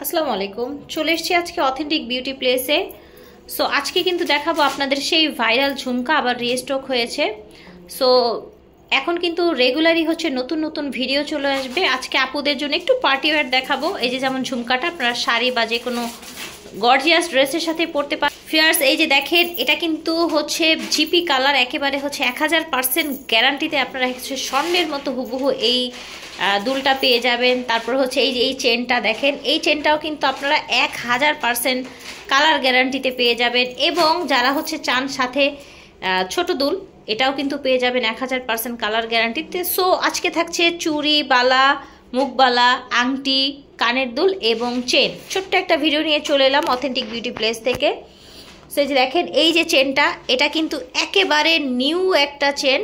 আসসালামু আলাইকুম। চলে এসেছি আজকে অথেন্টিক বিউটি প্লেসে। সো আজকে কিন্তু দেখাবো আপনাদের সেই ভাইরাল ঝুমকা আবার রিস্টক হয়েছে। সো এখন কিন্তু রেগুলারই হচ্ছে নতুন নতুন ভিডিও চলে আসবে। আজকে আপুদের জন্য একটু পার্টি ওয়্যার দেখাবো। এই যে যেমন ঝুমকাটা আপনারা শাড়ি বা যে কোনো গর্জিয়াস ড্রেসের সাথে পরতে পারেন। ফিয়ার্স এই যে দেখেন, এটা কিন্তু হচ্ছে জিপি কালার, একেবারে হচ্ছে 1000% গ্যারান্টিতে আপনারা হচ্ছে স্বর্ণের মতো হুবহু এই দুলটা পেয়ে যাবেন। তারপর হচ্ছে এই যে এই চেনটা দেখেন, এই চেনটাও কিন্তু আপনারা 1000% কালার গ্যারান্টিতে পেয়ে যাবেন। এবং যারা হচ্ছে চান সাথে ছোট দুল, এটাও কিন্তু পেয়ে যাবেন 1000% কালার গ্যারান্টিতে। সো আজকে থাকছে চুড়ি, বালা, মুখবালা, আংটি, কানের দুল এবং চেন। ছোট্ট একটা ভিডিও নিয়ে চলে এলাম অথেন্টিক বিউটি প্লেস থেকে। সো এই যে দেখেন, এই যে চেনটা, এটা কিন্তু একেবারে নিউ একটা চেন।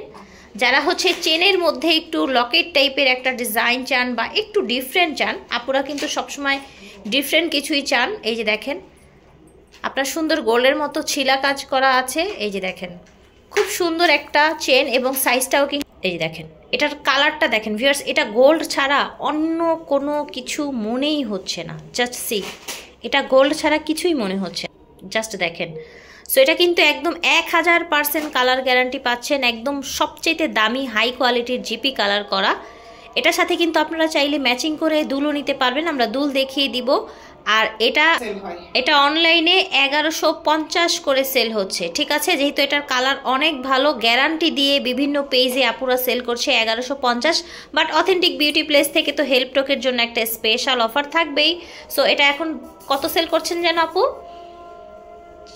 যারা হচ্ছে চেনের মধ্যে একটু লকেট টাইপের একটা ডিজাইন চান বা একটু ডিফারেন্ট চান, আপুরা কিন্তু সবসময় ডিফারেন্ট কিছুই চান। এই যে দেখেন, আপনার সুন্দর গোল্ডের মতো ছিলা কাজ করা আছে। এই যে দেখেন, খুব সুন্দর একটা চেন এবং সাইজটাও কিন্তু এই যে দেখেন, এটার কালারটা দেখেন ভিউয়ার্স, এটা গোল্ড ছাড়া অন্য কোনো কিছু মনেই হচ্ছে না। জাস্ট সি, এটা গোল্ড ছাড়া কিছুই মনে হচ্ছে, জাস্ট দেখেন। সো এটা কিন্তু একদম 1000% কালার গ্যারান্টি পাচ্ছেন, একদম সবচেয়ে দামি হাই কোয়ালিটির জিপি কালার করা। এটার সাথে কিন্তু আপনারা চাইলে ম্যাচিং করে দুলও নিতে পারবেন, আমরা দুল দেখিয়ে দিব। আর এটা অনলাইনে 1150 করে সেল হচ্ছে, ঠিক আছে। যেহেতু এটার কালার অনেক ভালো, গ্যারান্টি দিয়ে বিভিন্ন পেজে আপুরা সেল করছে 1150। বাট অথেন্টিক বিউটি প্লেস থেকে তো হেল্প টকের জন্য একটা স্পেশাল অফার থাকবেই। সো এটা এখন কত সেল করছেন যেন আপু?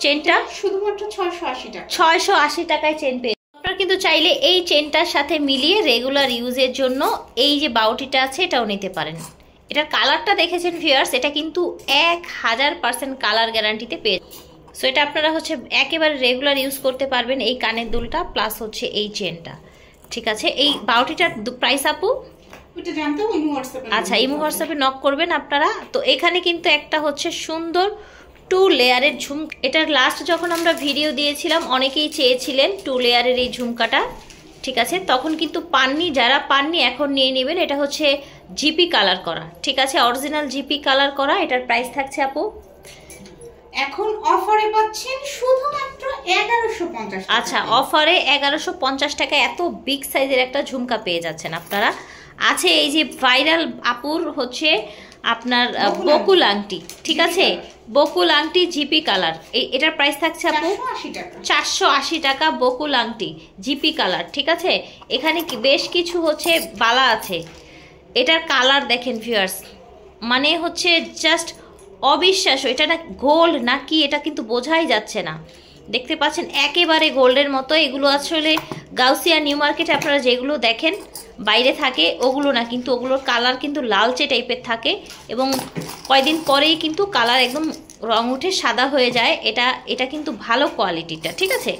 চেনটা শুধুমাত্র 680 টাকা। 680 টাকায় চেন পেয়ে আপনারা কিন্তু চাইলে এই চেনটার সাথে মিলিয়ে রেগুলার ইউজের জন্য এই যে বাউটিটা আছে এটাও নিতে পারেন। এটার কালারটা দেখেছেন ভিউয়ার্স, এটা কিন্তু 1000% কালার গ্যারান্টিতে পেয়ে। সো এটা আপনারা হচ্ছে একেবারে রেগুলার ইউজ করতে পারবেন, এই কানের দুলটা প্লাস হচ্ছে এই চেনটা, ঠিক আছে। এই বাউটিটার প্রাইস আপু ওটা জানতে ইমো হোয়াটসঅ্যাপে, আচ্ছা ইমো হোয়াটসঅ্যাপে নক করবেন আপনারা। তো এখানে কিন্তু একটা হচ্ছে সুন্দর 2 লেয়ারের ঝুমকা। এটার লাস্ট যখন আমরা ভিডিও দিয়েছিলাম অনেকেই চেয়েছিলেন 2 লেয়ারের এই ঝুমকাটা, ঠিক আছে। তখন কিন্তু পাননি, যারা পাননি এখন নিয়ে নেবেন। এটা হচ্ছে জিপি কালার করা, ঠিক আছে, অরিজিনাল জিপি কালার করা। এটার প্রাইস থাকছে আপু এখন অফারে পাচ্ছেন শুধুমাত্র 1150 টাকা। আচ্ছা, অফারে 1150 টাকা এত বিগ সাইজের একটা ঝুমকা পেয়ে যাচ্ছেন আপনারা। আছে এই যে ভাইরাল আপুর হচ্ছে আপনার বকুল আংটি, ঠিক আছে, বকুল আংটি জিপি কালার। এটার প্রাইস থাকছে আপু 480 টাকা। বকুল আংটি জিপি কালার, ঠিক আছে। এখানে বেশ কিছু হচ্ছে বালা আছে। এটার কালার দেখেন ভিউয়ার্স, মানে হচ্ছে জাস্ট অবিশ্বাস্য। এটা না গোল্ড নাকি এটা কিন্তু বোঝাই যাচ্ছে না। দেখতে পাচ্ছেন একেবারে গোল্ডের মতো। এগুলো আসলে গাউসিয়া নিউ মার্কেটে আপনারা যেগুলো দেখেন বাইরে থাকে ওগুলো না, কিন্তু ওগুলোর কালার কিন্তু লালচে টাইপের থাকে এবং কয়দিন পরেই কিন্তু কালার একদম রং উঠে সাদা হয়ে যায়। এটা কিন্তু ভালো কোয়ালিটিটা, ঠিক আছে।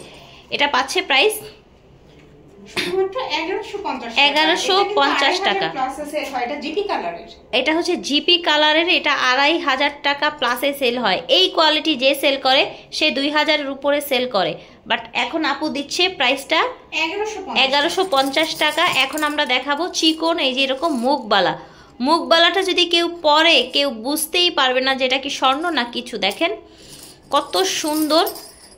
এটা পাচ্ছে প্রাইস শুধুমাত্র 1150 টাকা। এটা হচ্ছে জিপি কালারের, এটা 2500 টাকা প্লাসে সেল হয়। এই কোয়ালিটি যে সেল করে সে 2000-এর উপরে সেল করে, বাট এখন আপু দিচ্ছে প্রাইসটা 1150 টাকা। এখন আমরা দেখাবো চিকন, এই যে এরকম মুখবালা। মুখবালাটা যদি কেউ পরে কেউ বুঝতেই পারবে না যে এটা কি স্বর্ণ না কিছু। দেখেন কত সুন্দর।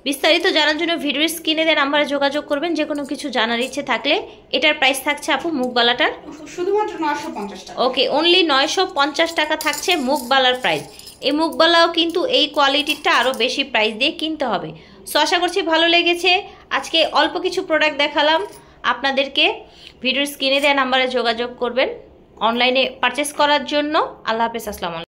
বিস্তারিত জানার জন্য ভিডিওর স্ক্রিনে দেওয়া নাম্বারে যোগাযোগ করবেন যে কোনো কিছু জানার ইচ্ছে থাকলে। এটার প্রাইস থাকছে আপু মুখবালাটার শুধুমাত্র 950 টাকা। ওকে, অনলি 950 টাকা থাকছে মুখবালার প্রাইস। এই মুখবালাও কিন্তু এই কোয়ালিটিটা আরও বেশি প্রাইস দিয়ে কিনতে হবে। সো আশা করছি ভালো লেগেছে। আজকে অল্প কিছু প্রোডাক্ট দেখালাম আপনাদেরকে। ভিডিওর স্ক্রিনে দেওয়া নাম্বারে যোগাযোগ করবেন অনলাইনে পারচেস করার জন্য। আল্লাহ হাফেজ, আসসালামু আলাইকুম।